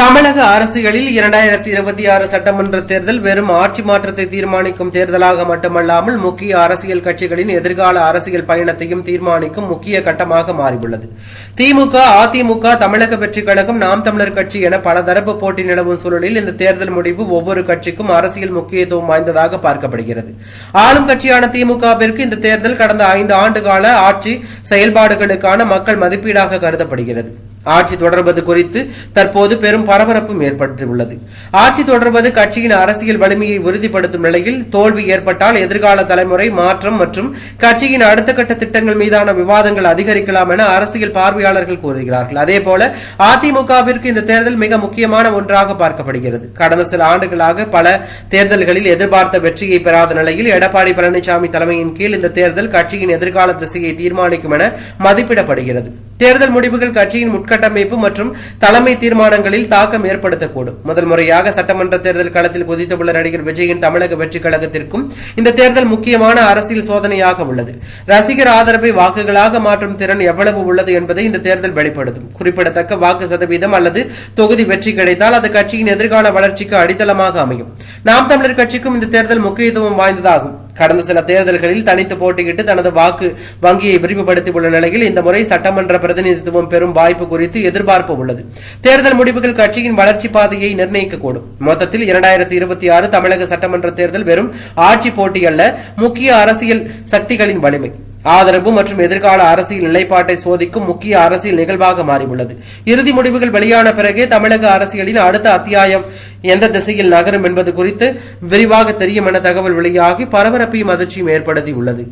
தமிழக அரசியலில் 2026 சட்டமன்ற தேர்தல் வெறும் ஆட்சி மாற்றத்தை தீர்மானிக்கும் தேர்தலாக மட்டுமல்லாமல் முக்கிய அரசியல் கட்சிகளின் எதிர்கால அரசியல் பயணத்தையும் தீர்மானிக்கும் முக்கிய கட்டமாக மாறியுள்ளது. திமுக, அதிமுக, தமிழக வெற்றிக் கழகம், நாம் தமிழர் கட்சி என பலதரப்பு போட்டி நிலவும் சூழலில் இந்த தேர்தல் முடிவு ஒவ்வொரு கட்சிக்கும் அரசியல் முக்கியத்துவம் வாய்ந்ததாக பார்க்கப்படுகிறது. ஆளும் கட்சியான திமுகவிற்கு இந்த தேர்தல் கடந்த 5 ஆண்டுகால ஆட்சி செயல்பாடுகளுக்கான மக்கள் மதிப்பீடாக கருதப்படுகிறது. ஆட்சி தொடர்வது குறித்து தற்போது பெரும் பரபரப்பும் ஏற்பட்டுள்ளது. ஆட்சி தொடர்வது கட்சியின் அரசியல் வலிமையை உறுதிப்படுத்தும் நிலையில் தோல்வி ஏற்பட்டால் எதிர்கால தலைமுறை மாற்றம் மற்றும் கட்சியின் அடுத்த கட்ட திட்டங்கள் மீதான விவாதங்கள் அதிகரிக்கலாம் என அரசியல் பார்வையாளர்கள் கூறுகிறார்கள். அதேபோல அதிமுகவிற்கு இந்த தேர்தல் மிக முக்கியமான ஒன்றாக பார்க்கப்படுகிறது. கடந்த சில ஆண்டுகளாக பல தேர்தல்களில் எதிர்பார்த்த வெற்றியை பெறாத நிலையில் எடப்பாடி பழனிசாமி தலைமையின் கீழ் இந்த தேர்தல் கட்சியின் எதிர்கால திசையை தீர்மானிக்கும் என மதிப்பிடப்படுகிறது. தேர்தல் முடிவுகள் கட்சியின் உட்கட்டமைப்பு மற்றும் தலைமை தீர்மானங்களில் தாக்கம் ஏற்படுத்தக்கூடும். முதல் முறையாக சட்டமன்ற தேர்தல் களத்தில் குதித்துள்ள நடிகர் விஜயின் தமிழக வெற்றிக் கழகத்திற்கும் இந்த தேர்தல் முக்கியமான அரசியல் சோதனையாக உள்ளது. ரசிகர் ஆதரவை வாக்குகளாக மாற்றும் திறன் எவ்வளவு உள்ளது என்பதை இந்த தேர்தல் வெளிப்படுத்தும். குறிப்பிடத்தக்க வாக்கு சதவீதம் அல்லது தொகுதி வெற்றி கிடைத்தால் அது கட்சியின் எதிர்கால வளர்ச்சிக்கு அடித்தளமாக அமையும். நாம் தமிழர் கட்சிக்கும் இந்த தேர்தல் முக்கியத்துவம் வாய்ந்ததாகும். கடந்த சில தேர்தல்களில் தனித்து போட்டியிட்டு தனது வாக்கு வங்கியை விரிவுபடுத்தியுள்ள நிலையில் இந்த முறை சட்டமன்ற பிரதிநிதித்துவம் பெறும் வாய்ப்பு குறித்து எதிர்பார்ப்பு உள்ளது. தேர்தல் முடிவுகள் கட்சியின் வளர்ச்சி பாதையை நிர்ணயிக்கக்கூடும். மொத்தத்தில் 2026 தமிழக சட்டமன்ற தேர்தல் வெறும் ஆட்சி போட்டி அல்ல, முக்கிய அரசியல் சக்திகளின் வலிமை, ஆதரவு மற்றும் எதிர்கால அரசியல் நிலைப்பாட்டை சோதிக்கும் முக்கிய அரசியல் நிகழ்வாக மாறியுள்ளது. இறுதி முடிவுகள் வெளியான பிறகே தமிழக அரசியலின் அடுத்த அத்தியாயம் எந்த திசையில் நகரும் என்பது குறித்து விரிவாக தெரியும் என தகவல் வெளியாகி பரபரப்பையும் அதிர்ச்சியும் ஏற்படுத்தியுள்ளது.